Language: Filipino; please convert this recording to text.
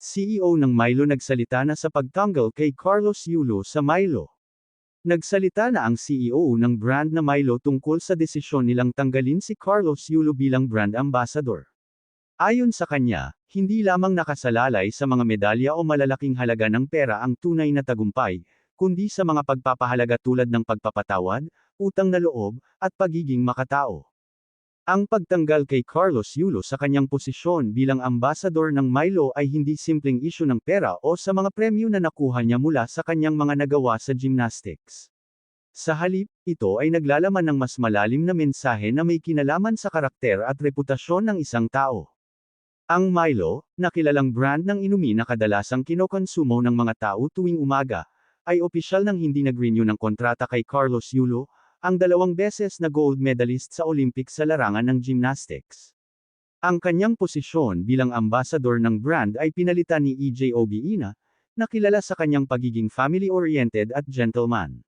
CEO ng Milo nagsalita na sa pagtanggal kay Carlos Yulo sa Milo. Nagsalita na ang CEO ng brand na Milo tungkol sa desisyon nilang tanggalin si Carlos Yulo bilang brand ambassador. Ayon sa kanya, hindi lamang nakasalalay sa mga medalya o malalaking halaga ng pera ang tunay na tagumpay, kundi sa mga pagpapahalaga tulad ng pagpapatawad, utang na loob, at pagiging makatao. Ang pagtanggal kay Carlos Yulo sa kanyang posisyon bilang ambassador ng Milo ay hindi simpleng isyu ng pera o sa mga premyo na nakuha niya mula sa kanyang mga nagawa sa gymnastics. Sa halip, ito ay naglalaman ng mas malalim na mensahe na may kinalaman sa karakter at reputasyon ng isang tao. Ang Milo, na kilalang brand ng inumin na kadalasang kinokonsumo ng mga tao tuwing umaga, ay opisyal nang hindi nag-renew ng kontrata kay Carlos Yulo, ang 2 beses na gold medalist sa Olympics sa larangan ng gymnastics. Ang kanyang posisyon bilang ambassador ng brand ay pinalitan ni EJ Obiina, na kilala sa kanyang pagiging family-oriented at gentleman.